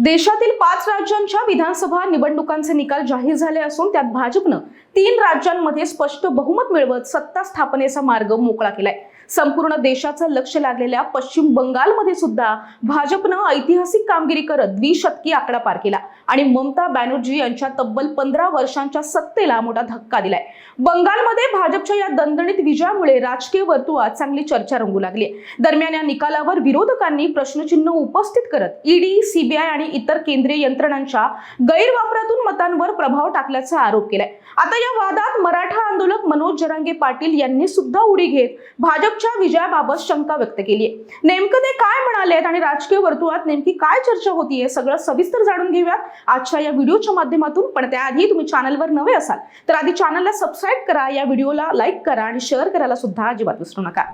देशातील 5 राज्यांच्या विधानसभा निवडणुकांचे निकाल जाहीर झाले असून त्यात भाजपनं 3 राज्यांमध्ये स्पष्ट बहुमत मिळवत सत्ता स्थापनेचा मार्ग मोकळा केलाय। संपूर्ण देशाचं लक्ष लागलेल्या पश्चिम बंगालमध्ये सुद्धा भाजपनं ऐतिहासिक कामगिरी करत द्विशतकी आकडा पार केला आणि ममता बॅनर्जी यांच्या तब्बल 15 वर्षांच्या सत्तेला मोठा धक्का दिलाय। बंगालमध्ये भाजपच्या या दणदणीत विजयामुळे राजकीय वर्तुळात चांगली चर्चा रंगू लागली। दरम्यान या निकालावर विरोधकांनी प्रश्नचिन्ह उपस्थित करत ईडी, सीबीआय आणि इतर केंद्रीय यंत्रणांच्या गैरवापरातून मतांवर प्रभाव टाकल्याचा आरोप केलाय। आता या वादात मराठा आंदोलक मनोज जरांगे पाटील यांनी सुद्धा उडी घेत भाजपच्या विजयाबाबत शंका व्यक्त केली आहे। नेमकं ते काय म्हणालेत आणि राजकीय वर्तुळात नेमकी काय चर्चा होतीये सगळं सविस्तर जाणून घेऊयात आजच्या या व्हिडिओच्या माध्यमातून। पण त्याआधी तुम्ही चॅनलवर नवे असाल तर आधी चॅनलला सबस्क्राइब करा, या व्हिडिओला लाईक करा आणि शेअर करायला सुद्धा अजिबात विसरू नका।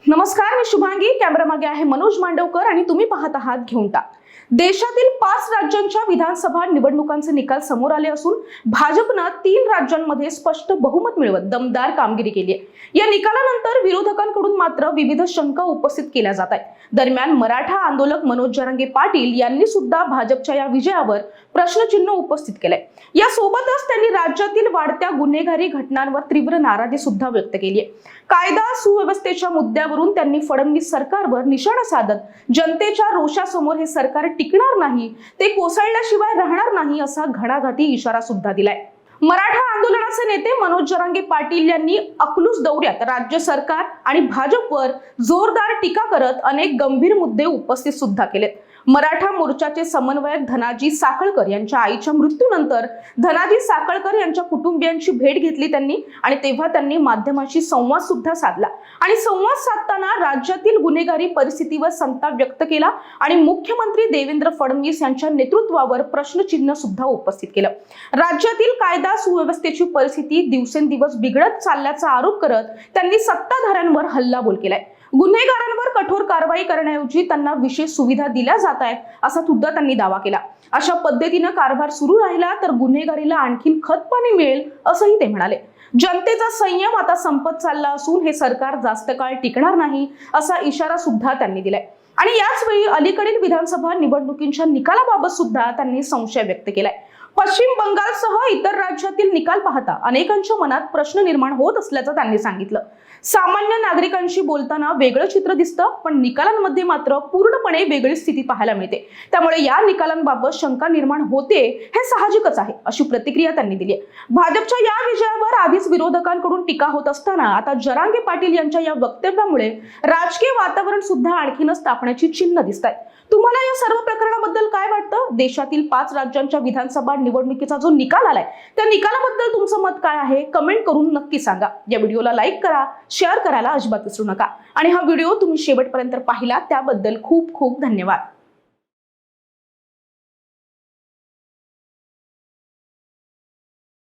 नमस्कार, मी शुभांगी, कॅमेरामागे आहे मनोज मांडवकर आणि तुम्ही पाहत आहात घेऊन टाक। देशातील 5 राज्यांच्या विधानसभा निवडणुकांचे निकाल समोर आले असून भाजपनं 3 राज्यांमध्ये स्पष्ट बहुमत मिळवत दमदार कामगिरी केली आहे। या निकालानंतर विरोधकांकडून मात्र विविध शंका उपस्थित केल्या जात आहेत। दरम्यान मराठा आंदोलक मनोज जरांगे पाटील यांनी सुद्धा भाजपच्या या विजयावर प्रश्नचिन्ह उपस्थित केलंय। यासोबतच त्यांनी राज्यातील वाढत्या गुन्हेगारी घटनांवर तीव्र नाराजी सुद्धा व्यक्त केली आहे। कायदा सुव्यवस्थेच्या मुद्द्यावरून त्यांनी फडणवीस सरकारवर निशाणा साधत जनतेच्या रोषासमोर हे सरकार टिकणार नाही, ते कोसळल्याशिवाय राहणार नाही असा घणाघाती इशारा सुद्धा दिलाय। मराठा आंदोलनाचे नेते मनोज जरांगे पाटील यांनी अकलूज दौऱ्यात राज्य सरकार आणि भाजपवर जोरदार टीका करत अनेक गंभीर मुद्दे उपस्थित सुद्धा केलेत। मराठा मोर्चाचे समन्वयक धनाजी साखळकर यांच्या आईच्या मृत्यूनंतर धनाजी साखळकर यांच्या कुटुंबियांची भेट घेतली त्यांनी आणि तेव्हा त्यांनी माध्यमांशी संवाद सुद्धा साधला आणि संवाद साधताना राज्यातील गुन्हेगारी परिस्थितीवर संताप व्यक्त केला आणि मुख्यमंत्री देवेंद्र फडणवीस यांच्या नेतृत्वावर प्रश्नचिन्ह सुद्धा उपस्थित केलं। राज्यातील कायदा सुव्यवस्थेची परिस्थिती दिवसेंदिवस बिघडत चालल्याचा आरोप करत त्यांनी सत्ताधाऱ्यांवर हल्लाबोल केलाय। गुन्हेगारांवर कठोर कारवाई करण्याऐवजी त्यांना विशेष सुविधा दिल्या जात आहेत असा सुद्धा त्यांनी दावा केला। अशा पद्धतीने कारभार सुरू राहिला तर गुन्हेगारीला आणखीन खतपाणी मिळेल असंही ते म्हणाले। जनतेचा संयम आता संपत चालला असून हे सरकार जास्त काळ टिकणार नाही असा इशारा सुद्धा त्यांनी दिलाय। आणि याच वेळी अलीकडील विधानसभा निवडणुकींच्या निकालाबाबत सुद्धा त्यांनी संशय व्यक्त केलाय। पश्चिम बंगालसह इतर राज्यातील निकाल पाहता अनेकांच्या मनात प्रश्न निर्माण होत असल्याचं त्यांनी सांगितलं। सामान्य नागरिकांशी बोलताना वेगळं चित्र दिसतं, पण निकालांमध्ये मात्र पूर्णपणे वेगळी स्थिती पाहायला मिळते। त्यामुळे या निकालांबाबत शंका निर्माण होते हे साहजिकच आहे अशी प्रतिक्रिया त्यांनी दिली आहे। भाजपच्या या विजयावर आधीच विरोधकांकडून टीका होत असताना आता जरांगे पाटील यांच्या या वक्तव्यामुळे राजकीय वातावरण सुद्धा आणखीनच तापण्याची चिन्ह दिसत आहेत। तुम्हाला या सर्व प्रकरणाबद्दल काय वाटतं? देशातील 5 राज्यांच्या विधानसभा निवडणुकीचा जो निकाल आलाय त्या निकालाबद्दल तुमचं मत काय आहे? कमेंट करून नक्की सांगा। या व्हिडिओला लाईक करा, शेअर करायला अजिबात विसरू नका आणि हा व्हिडिओ तुम्ही शेवटपर्यंत पाहिला त्याबद्दल खूप खूप धन्यवाद।